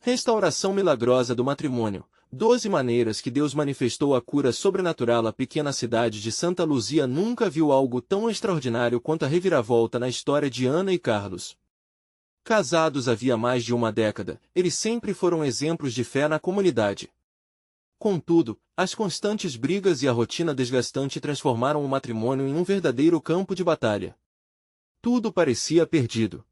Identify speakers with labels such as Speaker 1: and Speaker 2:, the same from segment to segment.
Speaker 1: Restauração milagrosa do matrimônio. 12 maneiras que Deus manifestou a cura sobrenatural. A pequena cidade de Santa Luzia nunca viu algo tão extraordinário quanto a reviravolta na história de Ana e Carlos. Casados havia mais de uma década, eles sempre foram exemplos de fé na comunidade. Contudo, as constantes brigas e a rotina desgastante transformaram o matrimônio em um verdadeiro campo de batalha. Tudo parecia perdido.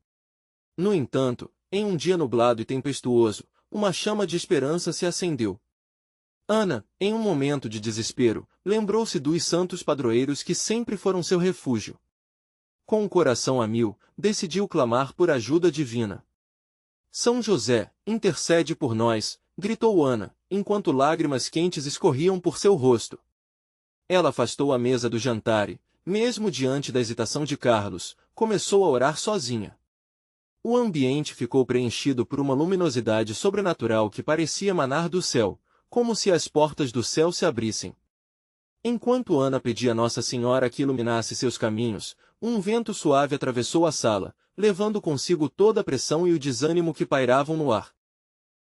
Speaker 1: No entanto, em um dia nublado e tempestuoso, uma chama de esperança se acendeu. Ana, em um momento de desespero, lembrou-se dos santos padroeiros que sempre foram seu refúgio. Com o coração a mil, decidiu clamar por ajuda divina. São José, intercede por nós, gritou Ana, enquanto lágrimas quentes escorriam por seu rosto. Ela afastou a mesa do jantar e, mesmo diante da hesitação de Carlos, começou a orar sozinha. O ambiente ficou preenchido por uma luminosidade sobrenatural que parecia emanar do céu, como se as portas do céu se abrissem. Enquanto Ana pedia a Nossa Senhora que iluminasse seus caminhos, um vento suave atravessou a sala, levando consigo toda a pressão e o desânimo que pairavam no ar.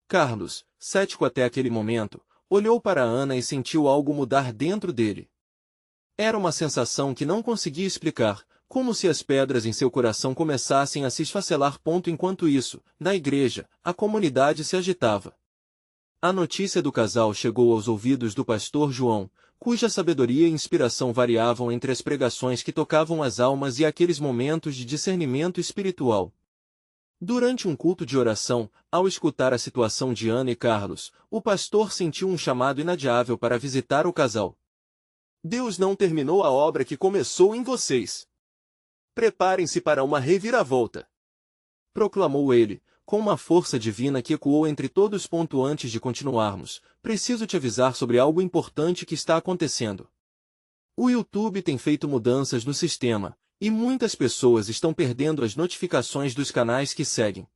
Speaker 1: Carlos, cético até aquele momento, olhou para Ana e sentiu algo mudar dentro dele. Era uma sensação que não conseguia explicar, como se as pedras em seu coração começassem a se esfacelar. Enquanto isso, na igreja, a comunidade se agitava. A notícia do casal chegou aos ouvidos do pastor João, cuja sabedoria e inspiração variavam entre as pregações que tocavam as almas e aqueles momentos de discernimento espiritual. Durante um culto de oração, ao escutar a situação de Ana e Carlos, o pastor sentiu um chamado inadiável para visitar o casal. Deus não terminou a obra que começou em vocês. Preparem-se para uma reviravolta, proclamou ele, com uma força divina que ecoou entre todos. Antes de continuarmos, preciso te avisar sobre algo importante que está acontecendo. O YouTube tem feito mudanças no sistema, e muitas pessoas estão perdendo as notificações dos canais que seguem.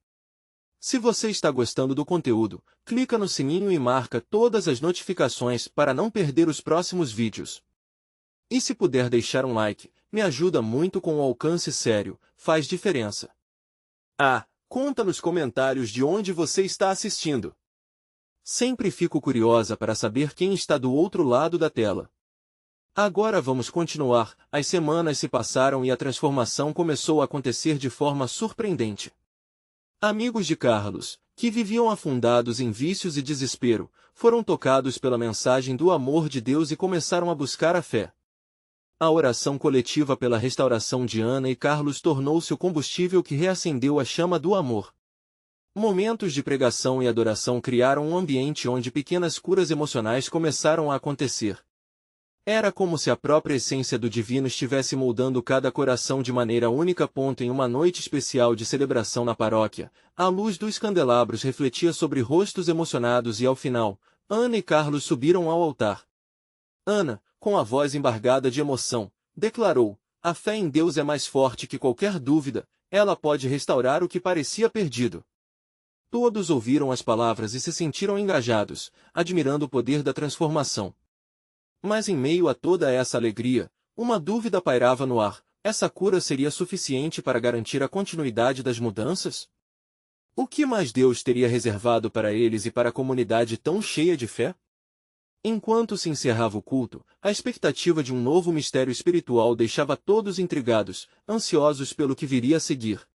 Speaker 1: Se você está gostando do conteúdo, clica no sininho e marca todas as notificações para não perder os próximos vídeos. E se puder deixar um like, me ajuda muito com o alcance sério, faz diferença. Conta nos comentários de onde você está assistindo. Sempre fico curiosa para saber quem está do outro lado da tela. Agora vamos continuar. As semanas se passaram e a transformação começou a acontecer de forma surpreendente. Amigos de Carlos, que viviam afundados em vícios e desespero, foram tocados pela mensagem do amor de Deus e começaram a buscar a fé. A oração coletiva pela restauração de Ana e Carlos tornou-se o combustível que reacendeu a chama do amor. Momentos de pregação e adoração criaram um ambiente onde pequenas curas emocionais começaram a acontecer. Era como se a própria essência do divino estivesse moldando cada coração de maneira única. Em uma noite especial de celebração na paróquia, a luz dos candelabros refletia sobre rostos emocionados e ao final, Ana e Carlos subiram ao altar. Ana, com a voz embargada de emoção, declarou: a fé em Deus é mais forte que qualquer dúvida, ela pode restaurar o que parecia perdido. Todos ouviram as palavras e se sentiram engajados, admirando o poder da transformação. Mas em meio a toda essa alegria, uma dúvida pairava no ar: essa cura seria suficiente para garantir a continuidade das mudanças? O que mais Deus teria reservado para eles e para a comunidade tão cheia de fé? Enquanto se encerrava o culto, a expectativa de um novo mistério espiritual deixava todos intrigados, ansiosos pelo que viria a seguir.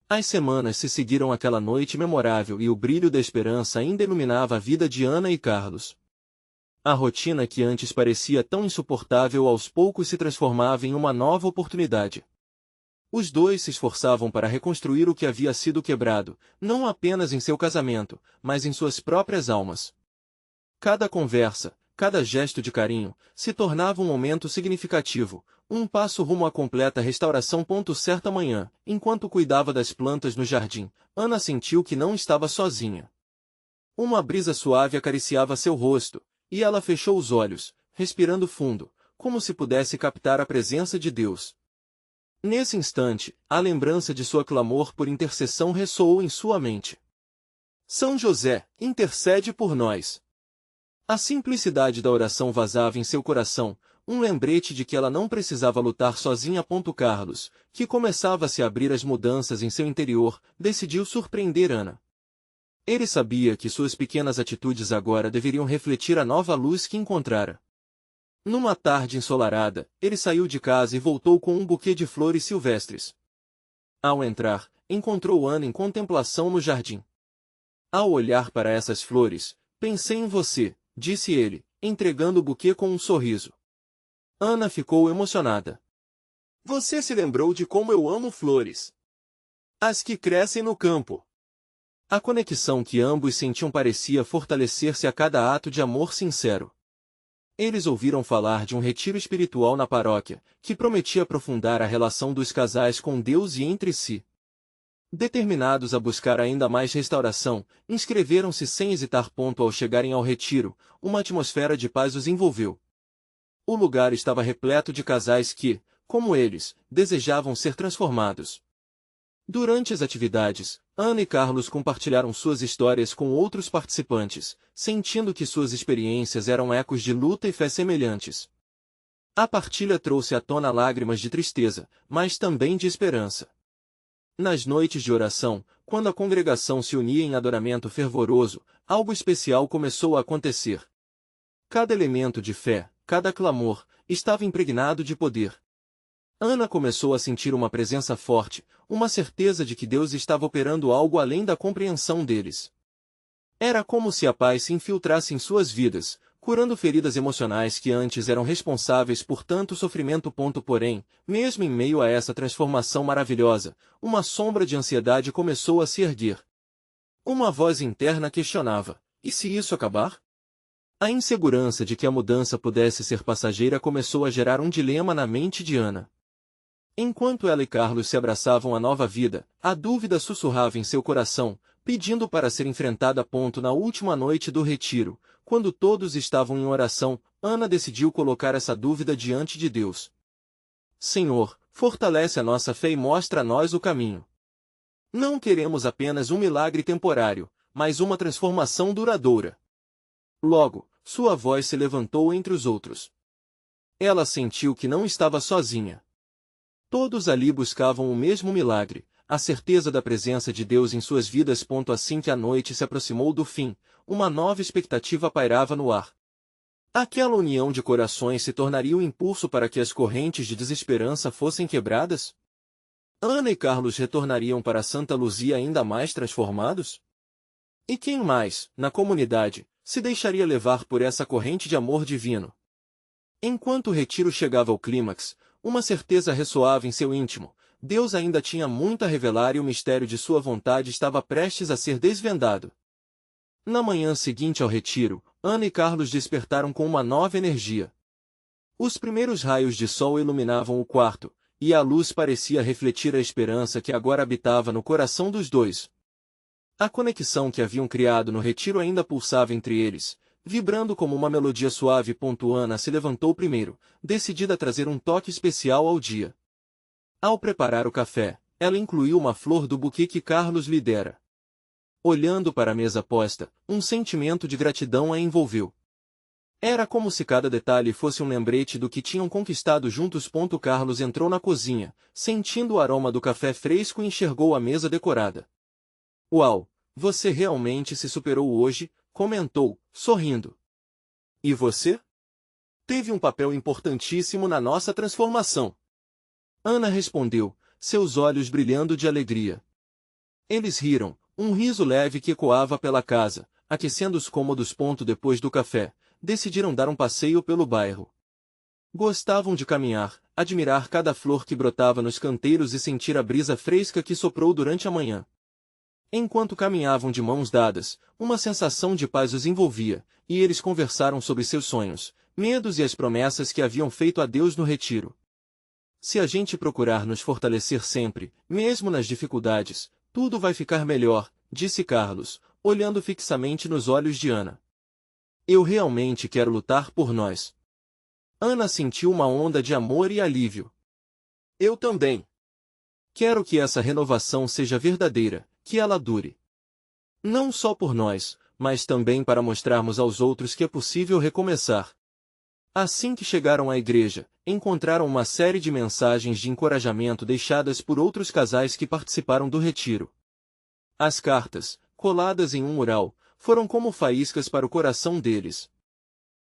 Speaker 1: As semanas se seguiram aquela noite memorável e o brilho da esperança ainda iluminava a vida de Ana e Carlos. A rotina que antes parecia tão insuportável aos poucos se transformava em uma nova oportunidade. Os dois se esforçavam para reconstruir o que havia sido quebrado, não apenas em seu casamento, mas em suas próprias almas. Cada conversa, cada gesto de carinho, se tornava um momento significativo, um passo rumo à completa restauração. Certa manhã, enquanto cuidava das plantas no jardim, Ana sentiu que não estava sozinha. Uma brisa suave acariciava seu rosto, e ela fechou os olhos, respirando fundo, como se pudesse captar a presença de Deus. Nesse instante, a lembrança de sua clamor por intercessão ressoou em sua mente. São José, intercede por nós. A simplicidade da oração vazava em seu coração, um lembrete de que ela não precisava lutar sozinha. Carlos, que começava a se abrir às mudanças em seu interior, decidiu surpreender Ana. Ele sabia que suas pequenas atitudes agora deveriam refletir a nova luz que encontrara. Numa tarde ensolarada, ele saiu de casa e voltou com um buquê de flores silvestres. Ao entrar, encontrou Ana em contemplação no jardim. Ao olhar para essas flores, pensei em você, disse ele, entregando o buquê com um sorriso. Ana ficou emocionada. Você se lembrou de como eu amo flores. As que crescem no campo. A conexão que ambos sentiam parecia fortalecer-se a cada ato de amor sincero. Eles ouviram falar de um retiro espiritual na paróquia, que prometia aprofundar a relação dos casais com Deus e entre si. Determinados a buscar ainda mais restauração, inscreveram-se sem hesitar. Ao chegarem ao retiro, uma atmosfera de paz os envolveu. O lugar estava repleto de casais que, como eles, desejavam ser transformados. Durante as atividades, Ana e Carlos compartilharam suas histórias com outros participantes, sentindo que suas experiências eram ecos de luta e fé semelhantes. A partilha trouxe à tona lágrimas de tristeza, mas também de esperança. Nas noites de oração, quando a congregação se unia em adoramento fervoroso, algo especial começou a acontecer. Cada elemento de fé, cada clamor, estava impregnado de poder. Ana começou a sentir uma presença forte, uma certeza de que Deus estava operando algo além da compreensão deles. Era como se a paz se infiltrasse em suas vidas, curando feridas emocionais que antes eram responsáveis por tanto sofrimento. Porém, mesmo em meio a essa transformação maravilhosa, uma sombra de ansiedade começou a se erguer. Uma voz interna questionava: e se isso acabar? A insegurança de que a mudança pudesse ser passageira começou a gerar um dilema na mente de Ana. Enquanto ela e Carlos se abraçavam à nova vida, a dúvida sussurrava em seu coração, pedindo para ser enfrentada. Na última noite do retiro, quando todos estavam em oração, Ana decidiu colocar essa dúvida diante de Deus. Senhor, fortalece a nossa fé e mostra a nós o caminho. Não queremos apenas um milagre temporário, mas uma transformação duradoura. Logo, sua voz se levantou entre os outros. Ela sentiu que não estava sozinha. Todos ali buscavam o mesmo milagre, a certeza da presença de Deus em suas vidas. Assim que a noite se aproximou do fim, uma nova expectativa pairava no ar. Aquela união de corações se tornaria o impulso para que as correntes de desesperança fossem quebradas? Ana e Carlos retornariam para Santa Luzia ainda mais transformados? E quem mais, na comunidade, se deixaria levar por essa corrente de amor divino? Enquanto o retiro chegava ao clímax, uma certeza ressoava em seu íntimo: Deus ainda tinha muito a revelar e o mistério de sua vontade estava prestes a ser desvendado. Na manhã seguinte ao retiro, Ana e Carlos despertaram com uma nova energia. Os primeiros raios de sol iluminavam o quarto, e a luz parecia refletir a esperança que agora habitava no coração dos dois. A conexão que haviam criado no retiro ainda pulsava entre eles, vibrando como uma melodia suave. Ana se levantou primeiro, decidida a trazer um toque especial ao dia. Ao preparar o café, ela incluiu uma flor do buquê que Carlos lhe dera. Olhando para a mesa posta, um sentimento de gratidão a envolveu. Era como se cada detalhe fosse um lembrete do que tinham conquistado juntos. Carlos entrou na cozinha, sentindo o aroma do café fresco e enxergou a mesa decorada. Uau, você realmente se superou hoje, comentou, sorrindo. E você? Teve um papel importantíssimo na nossa transformação. Ana respondeu, seus olhos brilhando de alegria. Eles riram, um riso leve que ecoava pela casa, aquecendo os cômodos. Depois do café, decidiram dar um passeio pelo bairro. Gostavam de caminhar, admirar cada flor que brotava nos canteiros e sentir a brisa fresca que soprou durante a manhã. Enquanto caminhavam de mãos dadas, uma sensação de paz os envolvia, e eles conversaram sobre seus sonhos, medos e as promessas que haviam feito a Deus no retiro. Se a gente procurar nos fortalecer sempre, mesmo nas dificuldades, tudo vai ficar melhor, disse Carlos, olhando fixamente nos olhos de Ana. Eu realmente quero lutar por nós. Ana sentiu uma onda de amor e alívio. Eu também. Quero que essa renovação seja verdadeira, que ela dure. Não só por nós, mas também para mostrarmos aos outros que é possível recomeçar. Assim que chegaram à igreja, encontraram uma série de mensagens de encorajamento deixadas por outros casais que participaram do retiro. As cartas, coladas em um mural, foram como faíscas para o coração deles.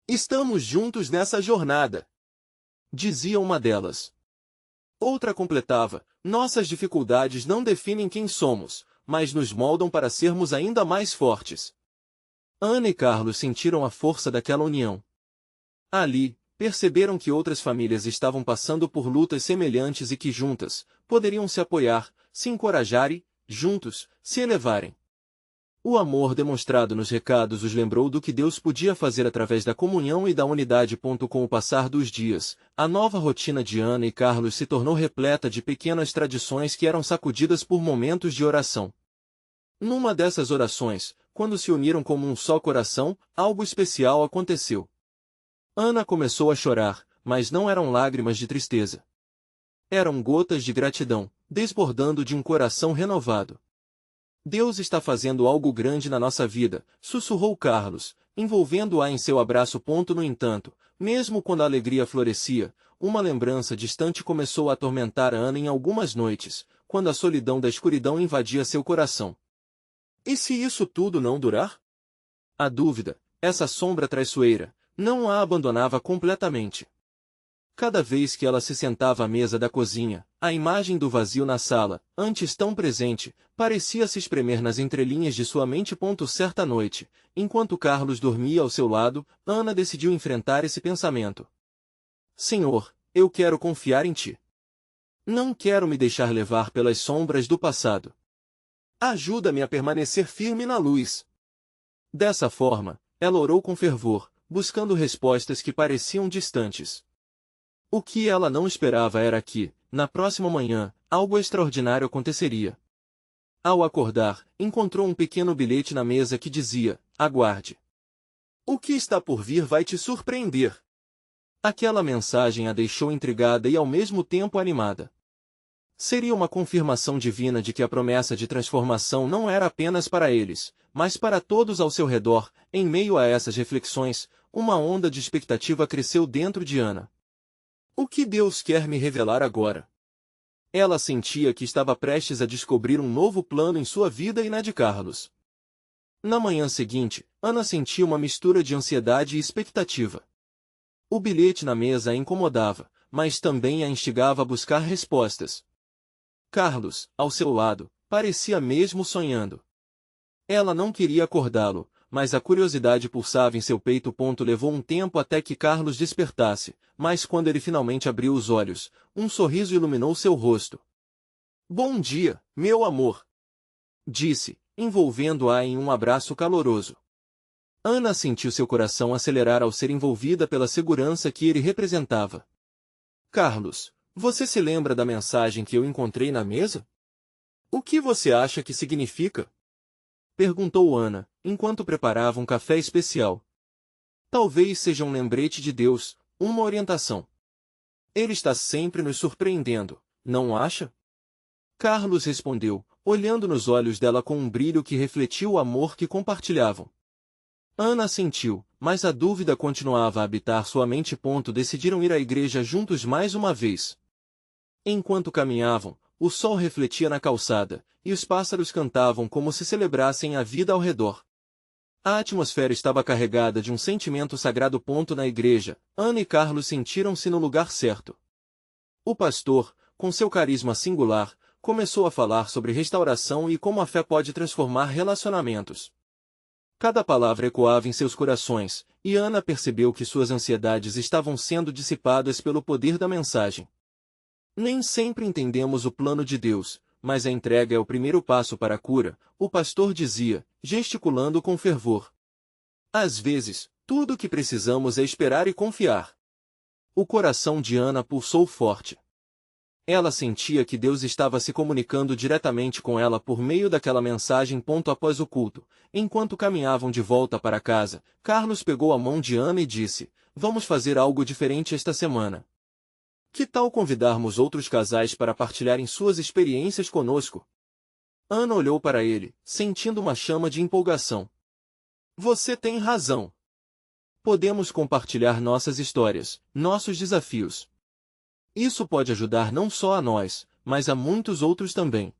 Speaker 1: Estamos juntos nessa jornada, dizia uma delas. Outra completava: nossas dificuldades não definem quem somos, mas nos moldam para sermos ainda mais fortes. Ana e Carlos sentiram a força daquela união. Ali, perceberam que outras famílias estavam passando por lutas semelhantes e que juntas, poderiam se apoiar, se encorajar e, juntos, se elevarem. O amor demonstrado nos recados os lembrou do que Deus podia fazer através da comunhão e da unidade. Com o passar dos dias, a nova rotina de Ana e Carlos se tornou repleta de pequenas tradições que eram sacudidas por momentos de oração. Numa dessas orações, quando se uniram como um só coração, algo especial aconteceu. Ana começou a chorar, mas não eram lágrimas de tristeza. Eram gotas de gratidão, desbordando de um coração renovado. Deus está fazendo algo grande na nossa vida, sussurrou Carlos, envolvendo-a em seu abraço. No entanto, mesmo quando a alegria florescia, uma lembrança distante começou a atormentar Ana em algumas noites, quando a solidão da escuridão invadia seu coração. E se isso tudo não durar? A dúvida, essa sombra traiçoeira, não a abandonava completamente. Cada vez que ela se sentava à mesa da cozinha, a imagem do vazio na sala, antes tão presente, parecia se espremer nas entrelinhas de sua mente. Certa noite, enquanto Carlos dormia ao seu lado, Ana decidiu enfrentar esse pensamento. Senhor, eu quero confiar em Ti. Não quero me deixar levar pelas sombras do passado. Ajuda-me a permanecer firme na luz. Dessa forma, ela orou com fervor, buscando respostas que pareciam distantes. O que ela não esperava era que, na próxima manhã, algo extraordinário aconteceria. Ao acordar, encontrou um pequeno bilhete na mesa que dizia: aguarde. O que está por vir vai te surpreender. Aquela mensagem a deixou intrigada e ao mesmo tempo animada. Seria uma confirmação divina de que a promessa de transformação não era apenas para eles, mas para todos ao seu redor. Em meio a essas reflexões, uma onda de expectativa cresceu dentro de Ana. O que Deus quer me revelar agora? Ela sentia que estava prestes a descobrir um novo plano em sua vida e na de Carlos. Na manhã seguinte, Ana sentia uma mistura de ansiedade e expectativa. O bilhete na mesa a incomodava, mas também a instigava a buscar respostas. Carlos, ao seu lado, parecia mesmo sonhando. Ela não queria acordá-lo, mas a curiosidade pulsava em seu peito. Levou um tempo até que Carlos despertasse, mas quando ele finalmente abriu os olhos, um sorriso iluminou seu rosto. Bom dia, meu amor, disse, envolvendo-a em um abraço caloroso. Ana sentiu seu coração acelerar ao ser envolvida pela segurança que ele representava. Carlos, você se lembra da mensagem que eu encontrei na mesa? O que você acha que significa? Perguntou Ana, enquanto preparava um café especial. Talvez seja um lembrete de Deus, uma orientação. Ele está sempre nos surpreendendo, não acha? Carlos respondeu, olhando nos olhos dela com um brilho que refletiu o amor que compartilhavam. Ana assentiu, mas a dúvida continuava a habitar sua mente. Decidiram ir à igreja juntos mais uma vez. Enquanto caminhavam, o sol refletia na calçada, e os pássaros cantavam como se celebrassem a vida ao redor. A atmosfera estava carregada de um sentimento sagrado. Na igreja, Ana e Carlos sentiram-se no lugar certo. O pastor, com seu carisma singular, começou a falar sobre restauração e como a fé pode transformar relacionamentos. Cada palavra ecoava em seus corações, e Ana percebeu que suas ansiedades estavam sendo dissipadas pelo poder da mensagem. Nem sempre entendemos o plano de Deus, mas a entrega é o primeiro passo para a cura, o pastor dizia, gesticulando com fervor. Às vezes, tudo o que precisamos é esperar e confiar. O coração de Ana pulsou forte. Ela sentia que Deus estava se comunicando diretamente com ela por meio daquela mensagem. Após o culto, enquanto caminhavam de volta para casa, Carlos pegou a mão de Ana e disse: vamos fazer algo diferente esta semana. Que tal convidarmos outros casais para partilharem suas experiências conosco? Ana olhou para ele, sentindo uma chama de empolgação. Você tem razão. Podemos compartilhar nossas histórias, nossos desafios. Isso pode ajudar não só a nós, mas a muitos outros também.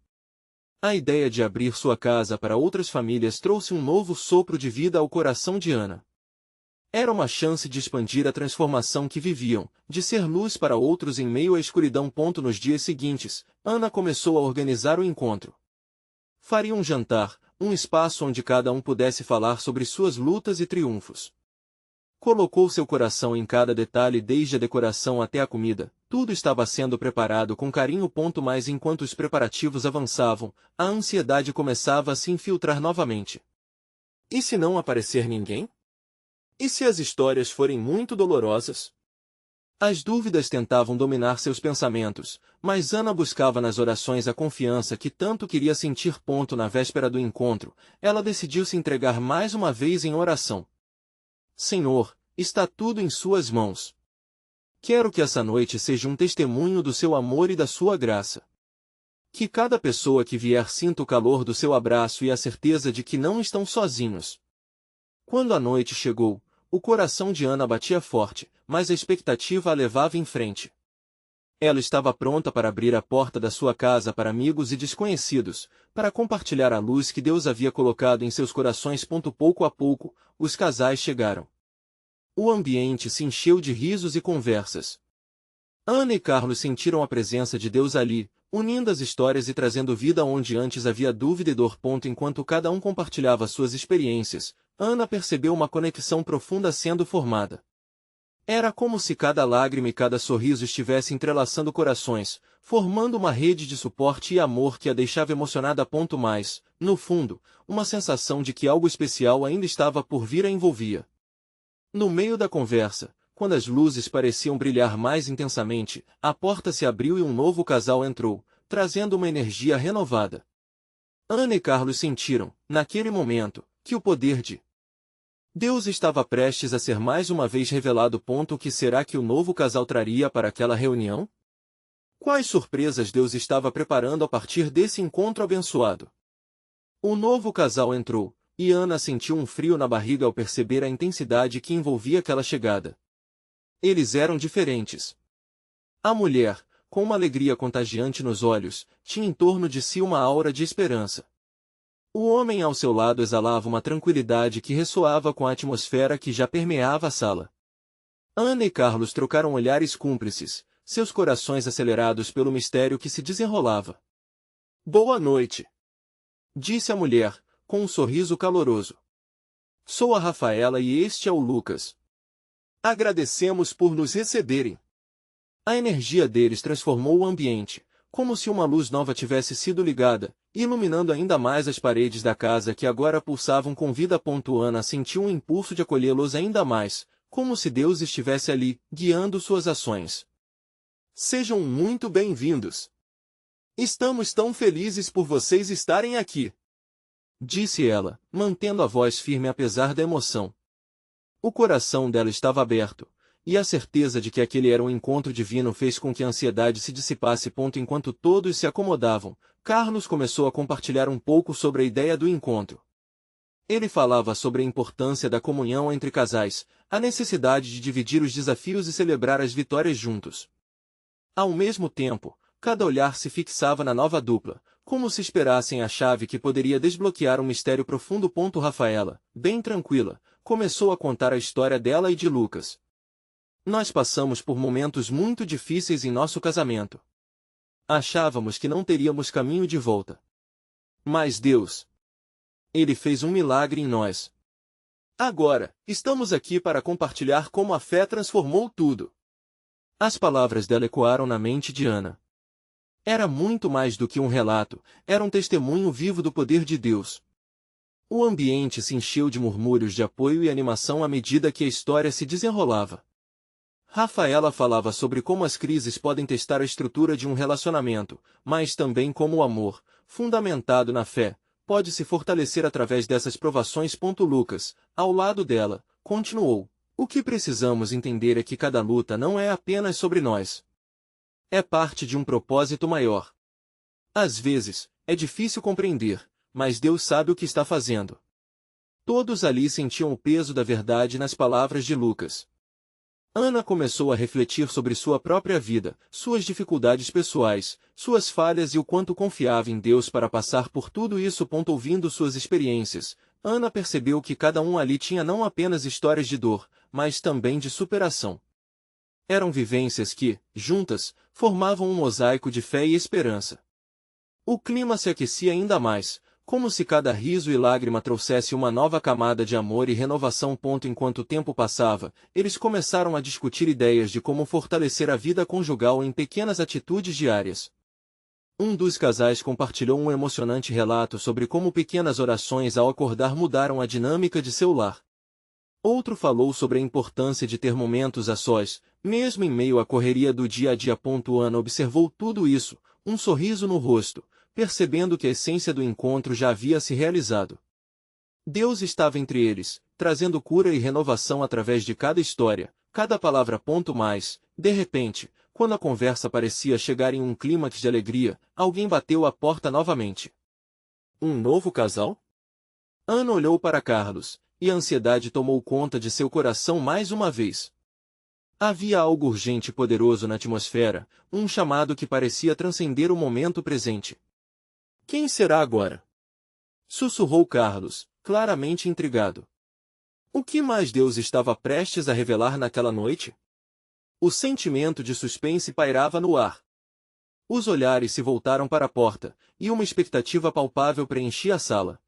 Speaker 1: A ideia de abrir sua casa para outras famílias trouxe um novo sopro de vida ao coração de Ana. Era uma chance de expandir a transformação que viviam, de ser luz para outros em meio à escuridão. Nos dias seguintes, Ana começou a organizar o encontro. Faria um jantar, um espaço onde cada um pudesse falar sobre suas lutas e triunfos. Colocou seu coração em cada detalhe, desde a decoração até a comida. Tudo estava sendo preparado com carinho. Mas enquanto os preparativos avançavam, a ansiedade começava a se infiltrar novamente. E se não aparecer ninguém? E se as histórias forem muito dolorosas? As dúvidas tentavam dominar seus pensamentos, mas Ana buscava nas orações a confiança que tanto queria sentir. Na véspera do encontro, ela decidiu se entregar mais uma vez em oração. Senhor, está tudo em suas mãos. Quero que essa noite seja um testemunho do seu amor e da sua graça. Que cada pessoa que vier sinta o calor do seu abraço e a certeza de que não estão sozinhos. Quando a noite chegou, o coração de Ana batia forte, mas a expectativa a levava em frente. Ela estava pronta para abrir a porta da sua casa para amigos e desconhecidos, para compartilhar a luz que Deus havia colocado em seus corações. Pouco a pouco, os casais chegaram. O ambiente se encheu de risos e conversas. Ana e Carlos sentiram a presença de Deus ali, unindo as histórias e trazendo vida onde antes havia dúvida e dor. Enquanto cada um compartilhava suas experiências, Ana percebeu uma conexão profunda sendo formada. Era como se cada lágrima e cada sorriso estivesse entrelaçando corações, formando uma rede de suporte e amor que a deixava emocionada. Mas, no fundo, uma sensação de que algo especial ainda estava por vir a envolvia. No meio da conversa, quando as luzes pareciam brilhar mais intensamente, a porta se abriu e um novo casal entrou, trazendo uma energia renovada. Ana e Carlos sentiram, naquele momento, que o poder de Deus estava prestes a ser mais uma vez revelado. O que será que o novo casal traria para aquela reunião? Quais surpresas Deus estava preparando a partir desse encontro abençoado? O novo casal entrou, e Ana sentiu um frio na barriga ao perceber a intensidade que envolvia aquela chegada. Eles eram diferentes. A mulher, com uma alegria contagiante nos olhos, tinha em torno de si uma aura de esperança. O homem ao seu lado exalava uma tranquilidade que ressoava com a atmosfera que já permeava a sala. Ana e Carlos trocaram olhares cúmplices, seus corações acelerados pelo mistério que se desenrolava. Boa noite, disse a mulher, com um sorriso caloroso. Sou a Rafaela e este é o Lucas. Agradecemos por nos receberem. A energia deles transformou o ambiente, como se uma luz nova tivesse sido ligada, iluminando ainda mais as paredes da casa que agora pulsavam com vida. Ana sentiu um impulso de acolhê-los ainda mais, como se Deus estivesse ali, guiando suas ações. Sejam muito bem-vindos. Estamos tão felizes por vocês estarem aqui, disse ela, mantendo a voz firme apesar da emoção. O coração dela estava aberto, e a certeza de que aquele era um encontro divino fez com que a ansiedade se dissipasse. Enquanto todos se acomodavam, Carlos começou a compartilhar um pouco sobre a ideia do encontro. Ele falava sobre a importância da comunhão entre casais, a necessidade de dividir os desafios e celebrar as vitórias juntos. Ao mesmo tempo, cada olhar se fixava na nova dupla, como se esperassem a chave que poderia desbloquear um mistério profundo. Rafaela, bem tranquila, começou a contar a história dela e de Lucas. Nós passamos por momentos muito difíceis em nosso casamento. Achávamos que não teríamos caminho de volta. Mas Deus, Ele fez um milagre em nós. Agora, estamos aqui para compartilhar como a fé transformou tudo. As palavras dela ecoaram na mente de Ana. Era muito mais do que um relato, era um testemunho vivo do poder de Deus. O ambiente se encheu de murmúrios de apoio e animação à medida que a história se desenrolava. Rafaela falava sobre como as crises podem testar a estrutura de um relacionamento, mas também como o amor, fundamentado na fé, pode se fortalecer através dessas provações. Lucas, ao lado dela, continuou. O que precisamos entender é que cada luta não é apenas sobre nós. É parte de um propósito maior. Às vezes, é difícil compreender, mas Deus sabe o que está fazendo. Todos ali sentiam o peso da verdade nas palavras de Lucas. Ana começou a refletir sobre sua própria vida, suas dificuldades pessoais, suas falhas e o quanto confiava em Deus para passar por tudo isso. Ouvindo suas experiências, Ana percebeu que cada um ali tinha não apenas histórias de dor, mas também de superação. Eram vivências que, juntas, formavam um mosaico de fé e esperança. O clima se aquecia ainda mais, como se cada riso e lágrima trouxesse uma nova camada de amor e renovação. Enquanto o tempo passava, eles começaram a discutir ideias de como fortalecer a vida conjugal em pequenas atitudes diárias. Um dos casais compartilhou um emocionante relato sobre como pequenas orações ao acordar mudaram a dinâmica de seu lar. Outro falou sobre a importância de ter momentos a sós, mesmo em meio à correria do dia a dia. Ana observou tudo isso, um sorriso no rosto, percebendo que a essência do encontro já havia se realizado. Deus estava entre eles, trazendo cura e renovação através de cada história, cada palavra. Mais, de repente, quando a conversa parecia chegar em um clímax de alegria, alguém bateu à porta novamente. Um novo casal? Ana olhou para Carlos, e a ansiedade tomou conta de seu coração mais uma vez. Havia algo urgente e poderoso na atmosfera, um chamado que parecia transcender o momento presente. Quem será agora? Sussurrou Carlos, claramente intrigado. O que mais Deus estava prestes a revelar naquela noite? O sentimento de suspense pairava no ar. Os olhares se voltaram para a porta, e uma expectativa palpável preenchia a sala.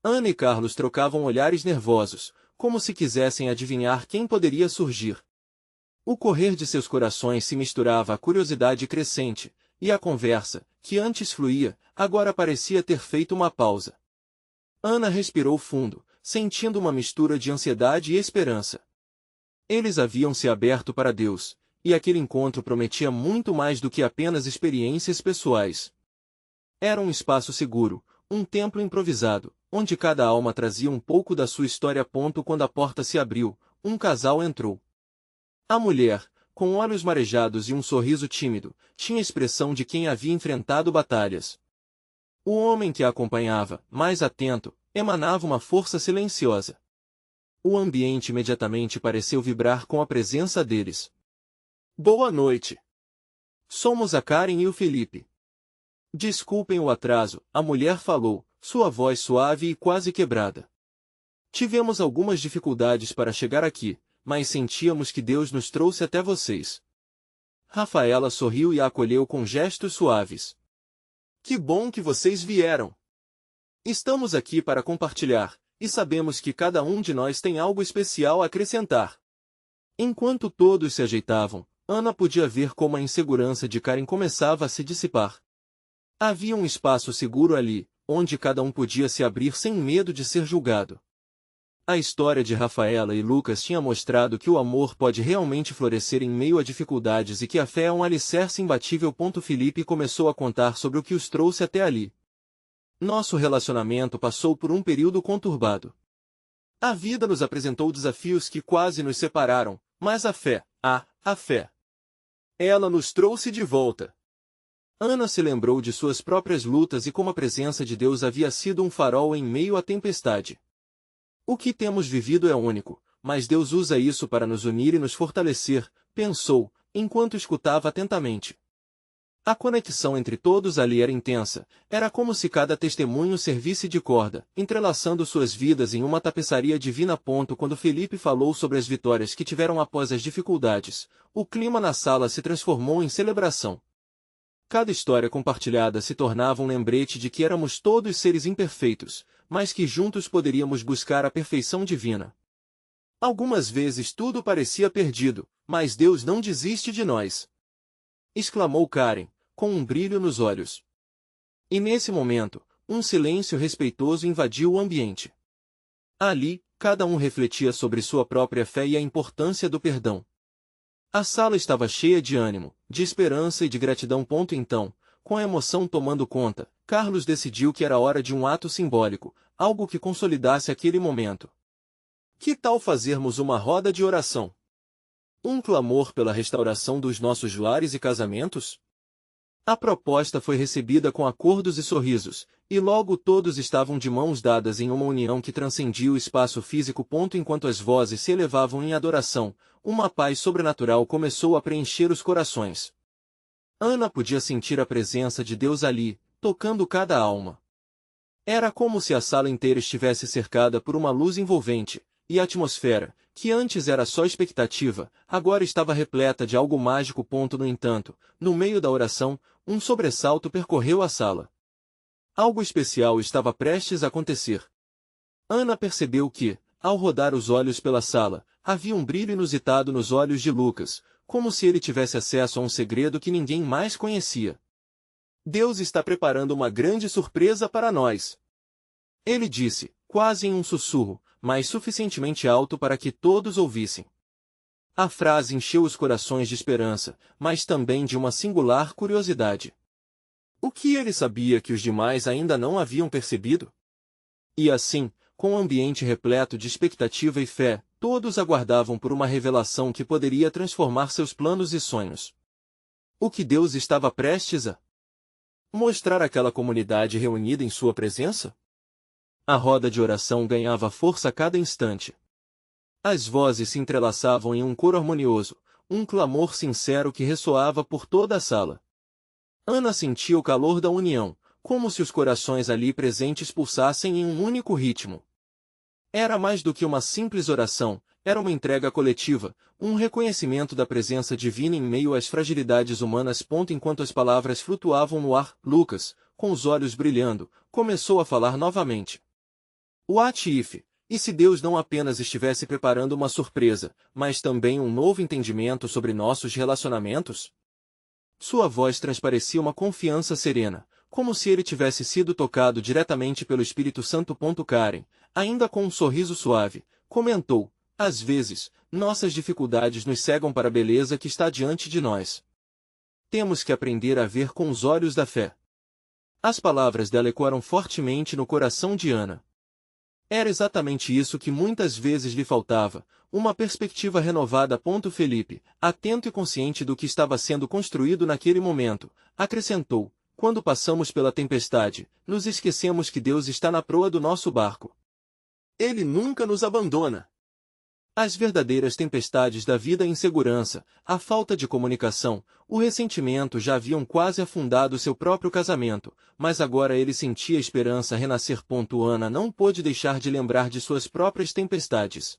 Speaker 1: Ana e Carlos trocavam olhares nervosos, como se quisessem adivinhar quem poderia surgir. O correr de seus corações se misturava à curiosidade crescente, e a conversa, que antes fluía, agora parecia ter feito uma pausa. Ana respirou fundo, sentindo uma mistura de ansiedade e esperança. Eles haviam se aberto para Deus, e aquele encontro prometia muito mais do que apenas experiências pessoais. Era um espaço seguro, um templo improvisado, onde cada alma trazia um pouco da sua história. Quando a porta se abriu, um casal entrou. A mulher, com olhos marejados e um sorriso tímido, tinha a expressão de quem havia enfrentado batalhas. O homem que a acompanhava, mais atento, emanava uma força silenciosa. O ambiente imediatamente pareceu vibrar com a presença deles. Boa noite. Somos a Karen e o Felipe. Desculpem o atraso, a mulher falou, sua voz suave e quase quebrada. Tivemos algumas dificuldades para chegar aqui, mas sentíamos que Deus nos trouxe até vocês. Rafaela sorriu e a acolheu com gestos suaves. Que bom que vocês vieram. Estamos aqui para compartilhar, e sabemos que cada um de nós tem algo especial a acrescentar. Enquanto todos se ajeitavam, Ana podia ver como a insegurança de Karen começava a se dissipar. Havia um espaço seguro ali, onde cada um podia se abrir sem medo de ser julgado. A história de Rafaela e Lucas tinha mostrado que o amor pode realmente florescer em meio a dificuldades e que a fé é um alicerce imbatível. Felipe começou a contar sobre o que os trouxe até ali. Nosso relacionamento passou por um período conturbado. A vida nos apresentou desafios que quase nos separaram, mas a fé, a fé. Ela nos trouxe de volta. Ana se lembrou de suas próprias lutas e como a presença de Deus havia sido um farol em meio à tempestade. O que temos vivido é único, mas Deus usa isso para nos unir e nos fortalecer, pensou, enquanto escutava atentamente. A conexão entre todos ali era intensa, era como se cada testemunho servisse de corda, entrelaçando suas vidas em uma tapeçaria divina. Quando Felipe falou sobre as vitórias que tiveram após as dificuldades, o clima na sala se transformou em celebração. Cada história compartilhada se tornava um lembrete de que éramos todos seres imperfeitos, mas que juntos poderíamos buscar a perfeição divina. Algumas vezes tudo parecia perdido, mas Deus não desiste de nós. Exclamou Karen, com um brilho nos olhos. E nesse momento, um silêncio respeitoso invadiu o ambiente. Ali, cada um refletia sobre sua própria fé e a importância do perdão. A sala estava cheia de ânimo, de esperança e de gratidão. Então, com a emoção tomando conta, Carlos decidiu que era hora de um ato simbólico, algo que consolidasse aquele momento. Que tal fazermos uma roda de oração? Um clamor pela restauração dos nossos lares e casamentos? A proposta foi recebida com acordos e sorrisos, E logo todos estavam de mãos dadas em uma união que transcendia o espaço físico. Enquanto as vozes se elevavam em adoração, uma paz sobrenatural começou a preencher os corações. Ana podia sentir a presença de Deus ali, tocando cada alma. Era como se a sala inteira estivesse cercada por uma luz envolvente, e a atmosfera, que antes era só expectativa, agora estava repleta de algo mágico. No entanto, no meio da oração, um sobressalto percorreu a sala. Algo especial estava prestes a acontecer. Ana percebeu que, ao rodar os olhos pela sala, havia um brilho inusitado nos olhos de Lucas, como se ele tivesse acesso a um segredo que ninguém mais conhecia. Deus está preparando uma grande surpresa para nós. Ele disse, quase em um sussurro, mas suficientemente alto para que todos ouvissem. A frase encheu os corações de esperança, mas também de uma singular curiosidade. O que ele sabia que os demais ainda não haviam percebido? E assim, com o ambiente repleto de expectativa e fé, todos aguardavam por uma revelação que poderia transformar seus planos e sonhos. O que Deus estava prestes a mostrar àquela comunidade reunida em sua presença? A roda de oração ganhava força a cada instante. As vozes se entrelaçavam em um coro harmonioso, um clamor sincero que ressoava por toda a sala. Ana sentia o calor da união, como se os corações ali presentes pulsassem em um único ritmo. Era mais do que uma simples oração, era uma entrega coletiva, um reconhecimento da presença divina em meio às fragilidades humanas. Enquanto as palavras flutuavam no ar, Lucas, com os olhos brilhando, começou a falar novamente. What if? E se Deus não apenas estivesse preparando uma surpresa, mas também um novo entendimento sobre nossos relacionamentos? Sua voz transparecia uma confiança serena, como se ele tivesse sido tocado diretamente pelo Espírito Santo. Karen, ainda com um sorriso suave, comentou, às vezes, nossas dificuldades nos cegam para a beleza que está diante de nós. Temos que aprender a ver com os olhos da fé. As palavras dela ecoaram fortemente no coração de Ana. Era exatamente isso que muitas vezes lhe faltava, uma perspectiva renovada. Felipe, atento e consciente do que estava sendo construído naquele momento, acrescentou, quando passamos pela tempestade, nos esquecemos que Deus está na proa do nosso barco. Ele nunca nos abandona. As verdadeiras tempestades da vida, a insegurança, a falta de comunicação, o ressentimento já haviam quase afundado seu próprio casamento, mas agora ele sentia a esperança renascer. Ana não pôde deixar de lembrar de suas próprias tempestades.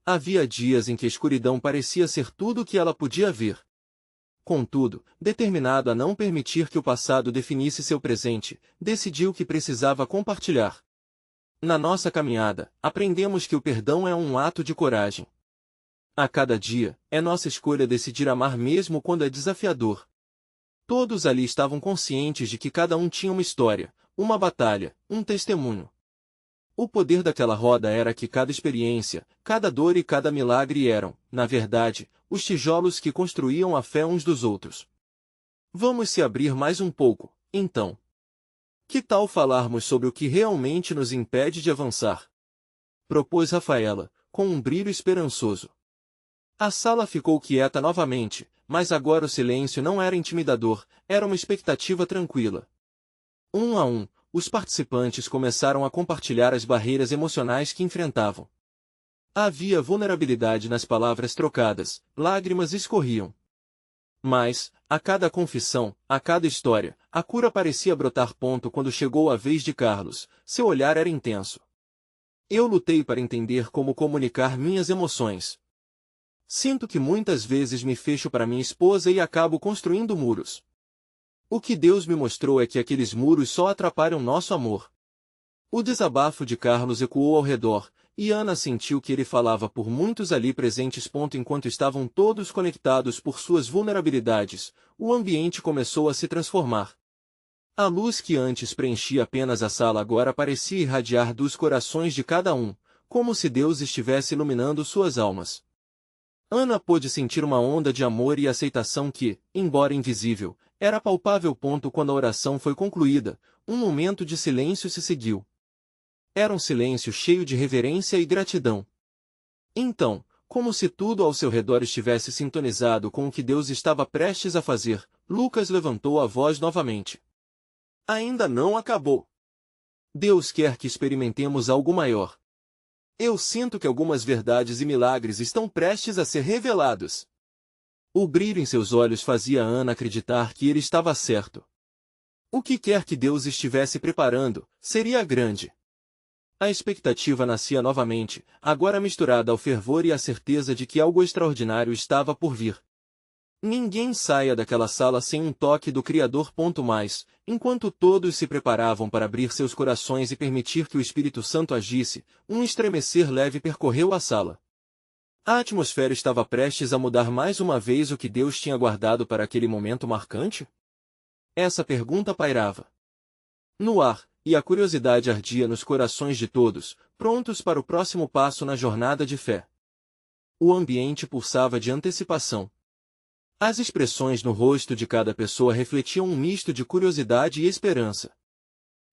Speaker 1: Havia dias em que a escuridão parecia ser tudo o que ela podia ver. Contudo, determinado a não permitir que o passado definisse seu presente, decidiu que precisava compartilhar. Na nossa caminhada, aprendemos que o perdão é um ato de coragem. A cada dia, é nossa escolha decidir amar mesmo quando é desafiador. Todos ali estavam conscientes de que cada um tinha uma história, uma batalha, um testemunho. O poder daquela roda era que cada experiência, cada dor e cada milagre eram, na verdade, os tijolos que construíam a fé uns dos outros. Vamos se abrir mais um pouco, então. Que tal falarmos sobre o que realmente nos impede de avançar? Propôs Rafaela, com um brilho esperançoso. A sala ficou quieta novamente, mas agora o silêncio não era intimidador, era uma expectativa tranquila. Um a um, os participantes começaram a compartilhar as barreiras emocionais que enfrentavam. Havia vulnerabilidade nas palavras trocadas, lágrimas escorriam. Mas, a cada confissão, a cada história, a cura parecia brotar. Quando chegou a vez de Carlos, seu olhar era intenso. Eu lutei para entender como comunicar minhas emoções. Sinto que muitas vezes me fecho para minha esposa e acabo construindo muros. O que Deus me mostrou é que aqueles muros só atrapalham nosso amor. O desabafo de Carlos ecoou ao redor, e Ana sentiu que ele falava por muitos ali presentes. Enquanto estavam todos conectados por suas vulnerabilidades, o ambiente começou a se transformar. A luz que antes preenchia apenas a sala agora parecia irradiar dos corações de cada um, como se Deus estivesse iluminando suas almas. Ana pôde sentir uma onda de amor e aceitação que, embora invisível, era palpável. Quando a oração foi concluída, um momento de silêncio se seguiu. Era um silêncio cheio de reverência e gratidão. Então, como se tudo ao seu redor estivesse sintonizado com o que Deus estava prestes a fazer, Lucas levantou a voz novamente. Ainda não acabou. Deus quer que experimentemos algo maior. Eu sinto que algumas verdades e milagres estão prestes a ser revelados. O brilho em seus olhos fazia Ana acreditar que ele estava certo. O que quer que Deus estivesse preparando, seria grande. A expectativa nascia novamente, agora misturada ao fervor e à certeza de que algo extraordinário estava por vir. Ninguém saia daquela sala sem um toque do Criador. Mais, enquanto todos se preparavam para abrir seus corações e permitir que o Espírito Santo agisse, um estremecer leve percorreu a sala. A atmosfera estava prestes a mudar mais uma vez. O que Deus tinha guardado para aquele momento marcante? Essa pergunta pairava no ar, e a curiosidade ardia nos corações de todos, prontos para o próximo passo na jornada de fé. O ambiente pulsava de antecipação. As expressões no rosto de cada pessoa refletiam um misto de curiosidade e esperança.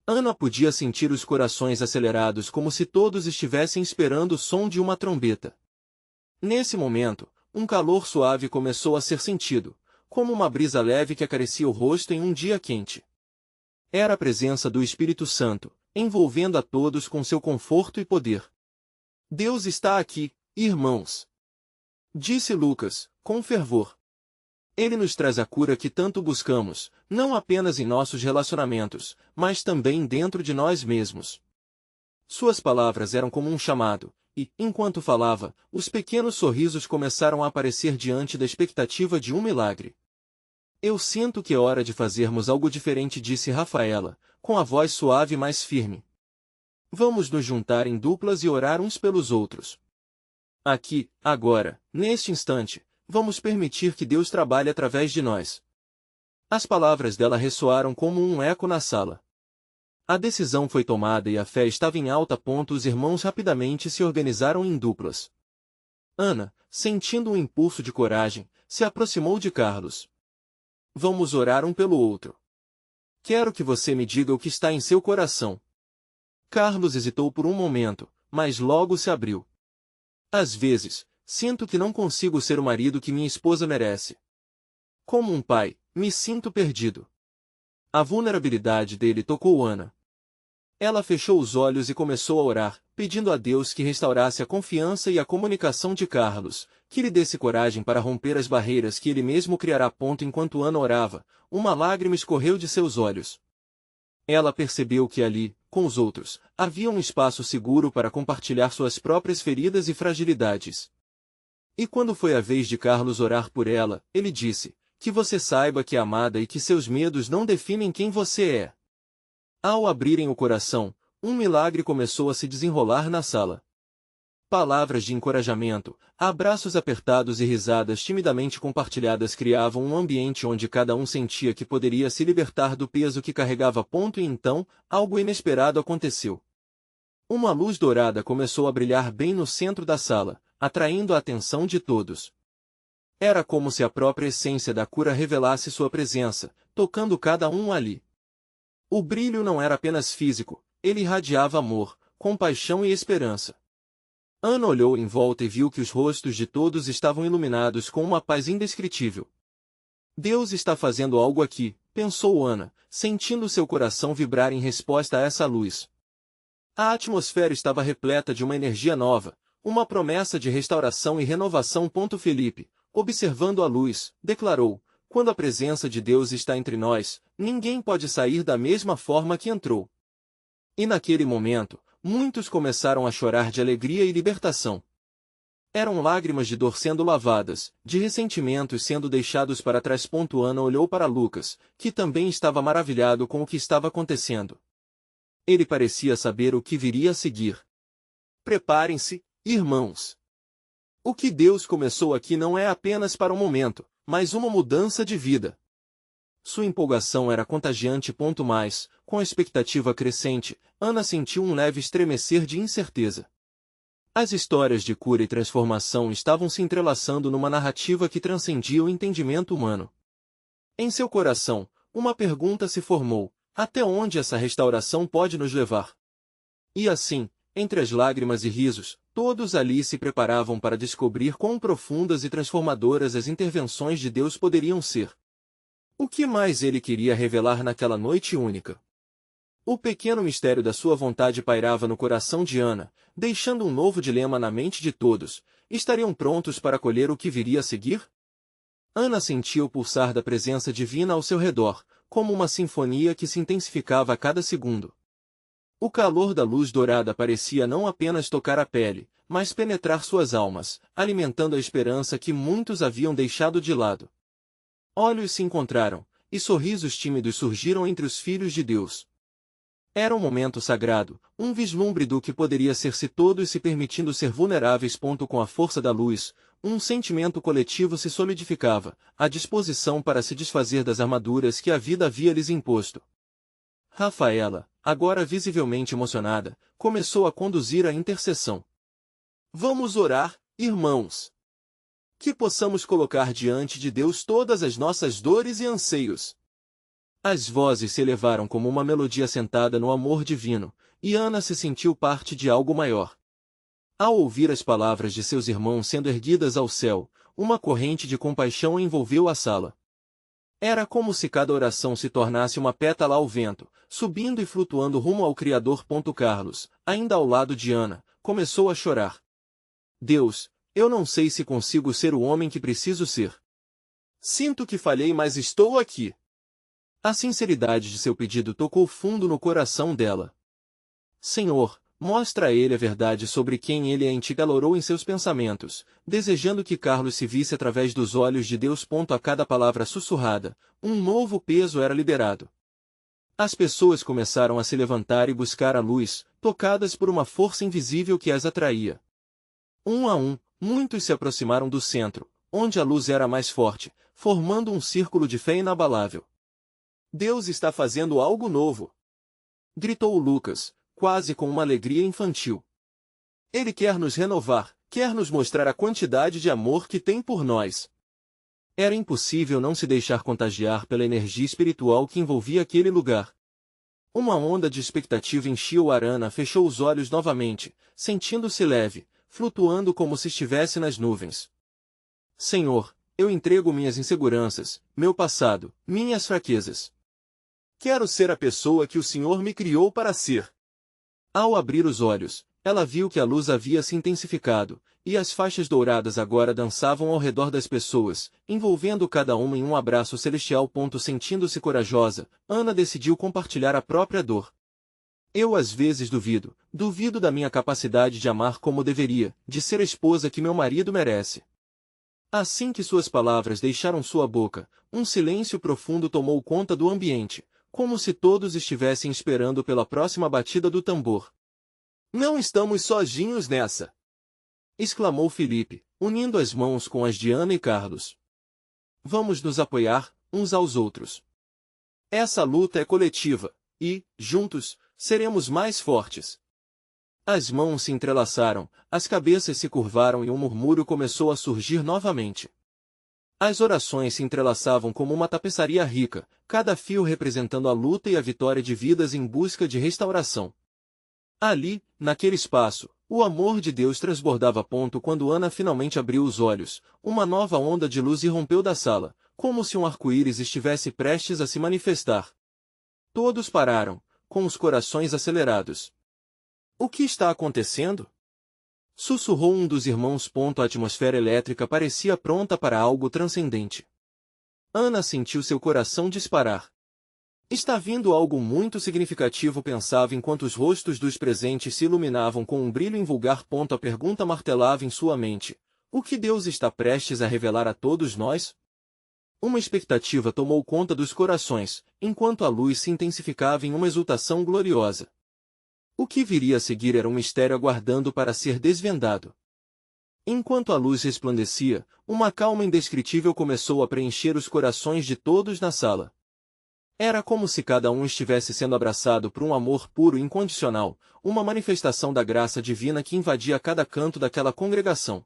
Speaker 1: Ana podia sentir os corações acelerados como se todos estivessem esperando o som de uma trombeta. Nesse momento, um calor suave começou a ser sentido, como uma brisa leve que acaricia o rosto em um dia quente. Era a presença do Espírito Santo, envolvendo a todos com seu conforto e poder. Deus está aqui, irmãos, disse Lucas, com fervor. Ele nos traz a cura que tanto buscamos, não apenas em nossos relacionamentos, mas também dentro de nós mesmos. Suas palavras eram como um chamado, e, enquanto falava, os pequenos sorrisos começaram a aparecer diante da expectativa de um milagre. Eu sinto que é hora de fazermos algo diferente, disse Rafaela, com a voz suave mais firme. Vamos nos juntar em duplas e orar uns pelos outros. Aqui, agora, neste instante, vamos permitir que Deus trabalhe através de nós. As palavras dela ressoaram como um eco na sala. A decisão foi tomada e a fé estava em alta. Os irmãos rapidamente se organizaram em duplas. Ana, sentindo um impulso de coragem, se aproximou de Carlos. Vamos orar um pelo outro. Quero que você me diga o que está em seu coração. Carlos hesitou por um momento, mas logo se abriu. Às vezes, sinto que não consigo ser o marido que minha esposa merece. Como um pai, me sinto perdido. A vulnerabilidade dele tocou Ana. Ela fechou os olhos e começou a orar, pedindo a Deus que restaurasse a confiança e a comunicação de Carlos, que lhe desse coragem para romper as barreiras que ele mesmo criará. Enquanto Ana orava, uma lágrima escorreu de seus olhos. Ela percebeu que ali, com os outros, havia um espaço seguro para compartilhar suas próprias feridas e fragilidades. E quando foi a vez de Carlos orar por ela, ele disse, que você saiba que é amada e que seus medos não definem quem você é. Ao abrirem o coração, um milagre começou a se desenrolar na sala. Palavras de encorajamento, abraços apertados e risadas timidamente compartilhadas criavam um ambiente onde cada um sentia que poderia se libertar do peso que carregava. E então, algo inesperado aconteceu. Uma luz dourada começou a brilhar bem no centro da sala, atraindo a atenção de todos. Era como se a própria essência da cura revelasse sua presença, tocando cada um ali. O brilho não era apenas físico, ele irradiava amor, compaixão e esperança. Ana olhou em volta e viu que os rostos de todos estavam iluminados com uma paz indescritível. Deus está fazendo algo aqui, pensou Ana, sentindo seu coração vibrar em resposta a essa luz. A atmosfera estava repleta de uma energia nova, uma promessa de restauração e renovação. Felipe, observando a luz, declarou, quando a presença de Deus está entre nós, ninguém pode sair da mesma forma que entrou. E naquele momento, muitos começaram a chorar de alegria e libertação. Eram lágrimas de dor sendo lavadas, de ressentimentos sendo deixados para trás. Ana olhou para Lucas, que também estava maravilhado com o que estava acontecendo. Ele parecia saber o que viria a seguir. Preparem-se, irmãos. O que Deus começou aqui não é apenas para um momento, mas uma mudança de vida. Sua empolgação era contagiante. Mais, com a expectativa crescente, Ana sentiu um leve estremecer de incerteza. As histórias de cura e transformação estavam se entrelaçando numa narrativa que transcendia o entendimento humano. Em seu coração, uma pergunta se formou: até onde essa restauração pode nos levar? E assim, entre as lágrimas e risos, todos ali se preparavam para descobrir quão profundas e transformadoras as intervenções de Deus poderiam ser. O que mais ele queria revelar naquela noite única? O pequeno mistério da sua vontade pairava no coração de Ana, deixando um novo dilema na mente de todos. Estariam prontos para acolher o que viria a seguir? Ana sentia o pulsar da presença divina ao seu redor, como uma sinfonia que se intensificava a cada segundo. O calor da luz dourada parecia não apenas tocar a pele, mas penetrar suas almas, alimentando a esperança que muitos haviam deixado de lado. Olhos se encontraram, e sorrisos tímidos surgiram entre os filhos de Deus. Era um momento sagrado, um vislumbre do que poderia ser-se todos se permitindo ser vulneráveis. Com a força da luz, um sentimento coletivo se solidificava, a disposição para se desfazer das armaduras que a vida havia lhes imposto. Rafaela, agora visivelmente emocionada, começou a conduzir a intercessão. Vamos orar, irmãos. Que possamos colocar diante de Deus todas as nossas dores e anseios. As vozes se elevaram como uma melodia sentada no amor divino, e Ana se sentiu parte de algo maior. Ao ouvir as palavras de seus irmãos sendo erguidas ao céu, uma corrente de compaixão envolveu a sala. Era como se cada oração se tornasse uma pétala ao vento, subindo e flutuando rumo ao Criador. Carlos, ainda ao lado de Ana, começou a chorar. Deus, eu não sei se consigo ser o homem que preciso ser. Sinto que falhei, mas estou aqui. A sinceridade de seu pedido tocou fundo no coração dela. Senhor, mostra a ele a verdade sobre quem ele é. Galorou em seus pensamentos, desejando que Carlos se visse através dos olhos de Deus. A cada palavra sussurrada, um novo peso era liberado. As pessoas começaram a se levantar e buscar a luz, tocadas por uma força invisível que as atraía. Um a um, muitos se aproximaram do centro, onde a luz era mais forte, formando um círculo de fé inabalável. Deus está fazendo algo novo! Gritou Lucas, quase com uma alegria infantil. Ele quer nos renovar, quer nos mostrar a quantidade de amor que tem por nós. Era impossível não se deixar contagiar pela energia espiritual que envolvia aquele lugar. Uma onda de expectativa encheu a Ana. Fechou os olhos novamente, sentindo-se leve, flutuando como se estivesse nas nuvens. Senhor, eu entrego minhas inseguranças, meu passado, minhas fraquezas. Quero ser a pessoa que o Senhor me criou para ser. Ao abrir os olhos, ela viu que a luz havia se intensificado, e as faixas douradas agora dançavam ao redor das pessoas, envolvendo cada uma em um abraço celestial. Sentindo-se corajosa, Ana decidiu compartilhar a própria dor. Eu às vezes duvido da minha capacidade de amar como deveria, de ser a esposa que meu marido merece. Assim que suas palavras deixaram sua boca, um silêncio profundo tomou conta do ambiente, como se todos estivessem esperando pela próxima batida do tambor. Não estamos sozinhos nessa! Exclamou Felipe, unindo as mãos com as de Ana e Carlos. Vamos nos apoiar, uns aos outros. Essa luta é coletiva, e, juntos, seremos mais fortes. As mãos se entrelaçaram, as cabeças se curvaram e um murmúrio começou a surgir novamente. As orações se entrelaçavam como uma tapeçaria rica, cada fio representando a luta e a vitória de vidas em busca de restauração. Ali, naquele espaço, o amor de Deus transbordava. Quando Ana finalmente abriu os olhos, uma nova onda de luz irrompeu da sala, como se um arco-íris estivesse prestes a se manifestar. Todos pararam, com os corações acelerados. O que está acontecendo? Sussurrou um dos irmãos. A atmosfera elétrica parecia pronta para algo transcendente. Ana sentiu seu coração disparar. Está vindo algo muito significativo, pensava enquanto os rostos dos presentes se iluminavam com um brilho invulgar. A pergunta martelava em sua mente. O que Deus está prestes a revelar a todos nós? Uma expectativa tomou conta dos corações, enquanto a luz se intensificava em uma exultação gloriosa. O que viria a seguir era um mistério aguardando para ser desvendado. Enquanto a luz resplandecia, uma calma indescritível começou a preencher os corações de todos na sala. Era como se cada um estivesse sendo abraçado por um amor puro e incondicional, uma manifestação da graça divina que invadia cada canto daquela congregação.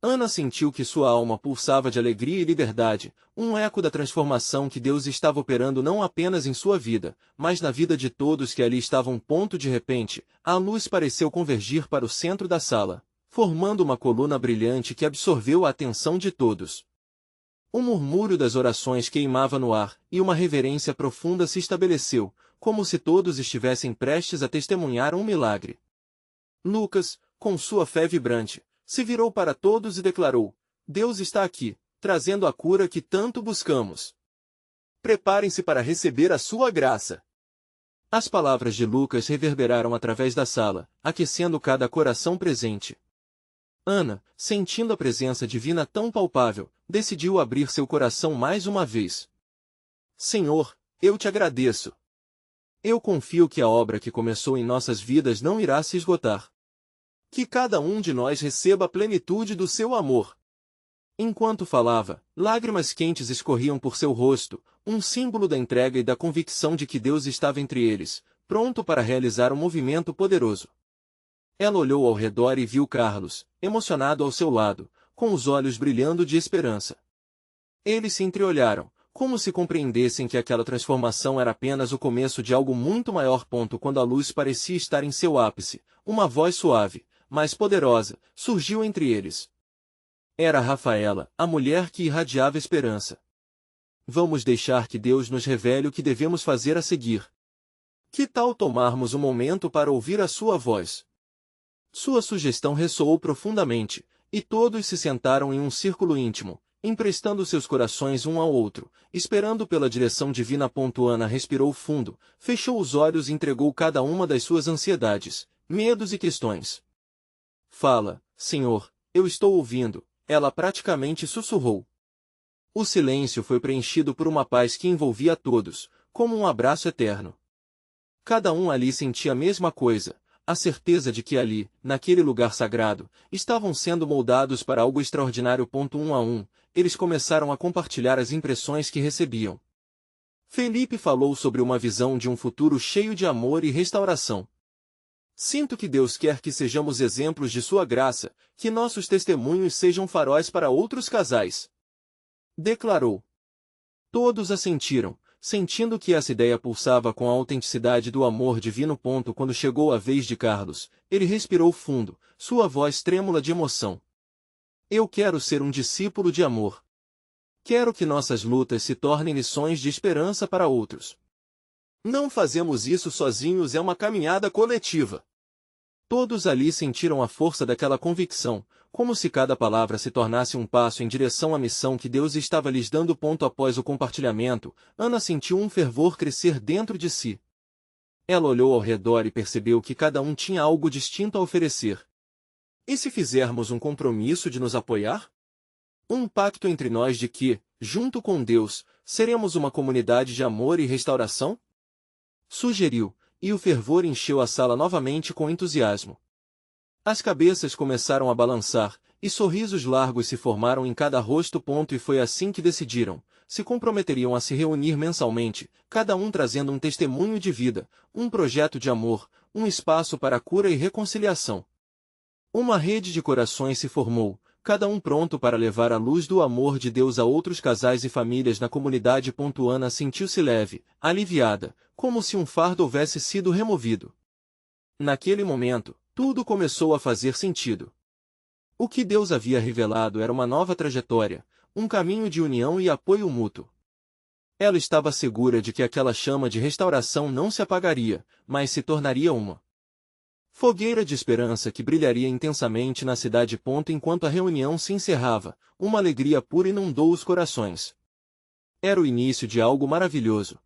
Speaker 1: Ana sentiu que sua alma pulsava de alegria e liberdade, um eco da transformação que Deus estava operando não apenas em sua vida, mas na vida de todos que ali estavam. De repente, a luz pareceu convergir para o centro da sala, formando uma coluna brilhante que absorveu a atenção de todos. O murmúrio das orações queimava no ar, e uma reverência profunda se estabeleceu, como se todos estivessem prestes a testemunhar um milagre. Lucas, com sua fé vibrante, se virou para todos e declarou: Deus está aqui, trazendo a cura que tanto buscamos. Preparem-se para receber a sua graça. As palavras de Lucas reverberaram através da sala, aquecendo cada coração presente. Ana, sentindo a presença divina tão palpável, decidiu abrir seu coração mais uma vez. Senhor, eu te agradeço. Eu confio que a obra que começou em nossas vidas não irá se esgotar. Que cada um de nós receba a plenitude do seu amor. Enquanto falava, lágrimas quentes escorriam por seu rosto, um símbolo da entrega e da convicção de que Deus estava entre eles, pronto para realizar um movimento poderoso. Ela olhou ao redor e viu Carlos, emocionado ao seu lado, com os olhos brilhando de esperança. Eles se entreolharam, como se compreendessem que aquela transformação era apenas o começo de algo muito maior. Quando a luz parecia estar em seu ápice, uma voz suave, mas poderosa, surgiu entre eles. Era Rafaela, a mulher que irradiava esperança. Vamos deixar que Deus nos revele o que devemos fazer a seguir. Que tal tomarmos um momento para ouvir a sua voz? Sua sugestão ressoou profundamente, e todos se sentaram em um círculo íntimo, emprestando seus corações um ao outro, esperando pela direção divina. Ana respirou fundo, fechou os olhos e entregou cada uma das suas ansiedades, medos e questões. Fala, Senhor, eu estou ouvindo, ela praticamente sussurrou. O silêncio foi preenchido por uma paz que envolvia a todos, como um abraço eterno. Cada um ali sentia a mesma coisa, a certeza de que ali, naquele lugar sagrado, estavam sendo moldados para algo extraordinário. Um a um, eles começaram a compartilhar as impressões que recebiam. Felipe falou sobre uma visão de um futuro cheio de amor e restauração. Sinto que Deus quer que sejamos exemplos de sua graça, que nossos testemunhos sejam faróis para outros casais. Declarou. Todos assentiram, sentindo que essa ideia pulsava com a autenticidade do amor divino. Quando chegou a vez de Carlos, ele respirou fundo, sua voz trêmula de emoção. Eu quero ser um discípulo de amor. Quero que nossas lutas se tornem lições de esperança para outros. Não fazemos isso sozinhos, é uma caminhada coletiva. Todos ali sentiram a força daquela convicção, como se cada palavra se tornasse um passo em direção à missão que Deus estava lhes dando. Após o compartilhamento, Ana sentiu um fervor crescer dentro de si. Ela olhou ao redor e percebeu que cada um tinha algo distinto a oferecer. E se fizermos um compromisso de nos apoiar? Um pacto entre nós de que, junto com Deus, seremos uma comunidade de amor e restauração? Sugeriu, e o fervor encheu a sala novamente com entusiasmo. As cabeças começaram a balançar, e sorrisos largos se formaram em cada rosto. E foi assim que decidiram, se comprometeriam a se reunir mensalmente, cada um trazendo um testemunho de vida, um projeto de amor, um espaço para cura e reconciliação. Uma rede de corações se formou, cada um pronto para levar a luz do amor de Deus a outros casais e famílias na comunidade. Ana sentiu-se leve, aliviada, como se um fardo houvesse sido removido. Naquele momento, tudo começou a fazer sentido. O que Deus havia revelado era uma nova trajetória, um caminho de união e apoio mútuo. Ela estava segura de que aquela chama de restauração não se apagaria, mas se tornaria uma fogueira de esperança que brilharia intensamente na cidade. Enquanto a reunião se encerrava, uma alegria pura inundou os corações. Era o início de algo maravilhoso.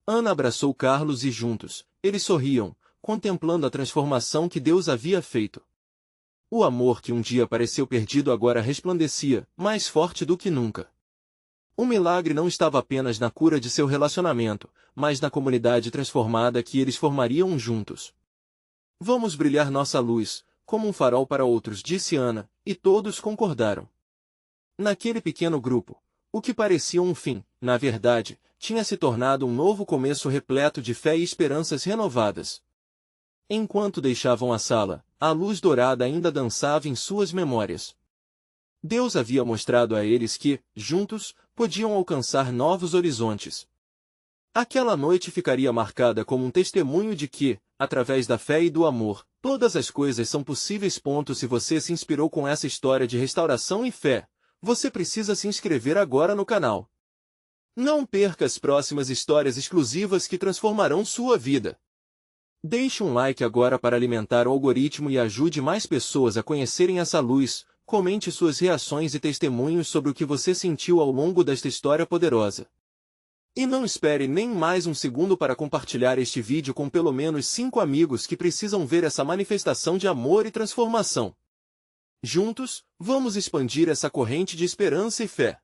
Speaker 1: Ana abraçou Carlos e juntos, eles sorriam, contemplando a transformação que Deus havia feito. O amor que um dia pareceu perdido agora resplandecia, mais forte do que nunca. O milagre não estava apenas na cura de seu relacionamento, mas na comunidade transformada que eles formariam juntos. Vamos brilhar nossa luz, como um farol para outros, disse Ana, e todos concordaram. Naquele pequeno grupo, o que parecia um fim, na verdade, tinha se tornado um novo começo repleto de fé e esperanças renovadas. Enquanto deixavam a sala, a luz dourada ainda dançava em suas memórias. Deus havia mostrado a eles que, juntos, podiam alcançar novos horizontes. Aquela noite ficaria marcada como um testemunho de que, através da fé e do amor, todas as coisas são possíveis. Se você se inspirou com essa história de restauração e fé, você precisa se inscrever agora no canal. Não perca as próximas histórias exclusivas que transformarão sua vida. Deixe um like agora para alimentar o algoritmo e ajude mais pessoas a conhecerem essa luz. Comente suas reações e testemunhos sobre o que você sentiu ao longo desta história poderosa. E não espere nem mais um segundo para compartilhar este vídeo com pelo menos 5 amigos que precisam ver essa manifestação de amor e transformação. Juntos, vamos expandir essa corrente de esperança e fé.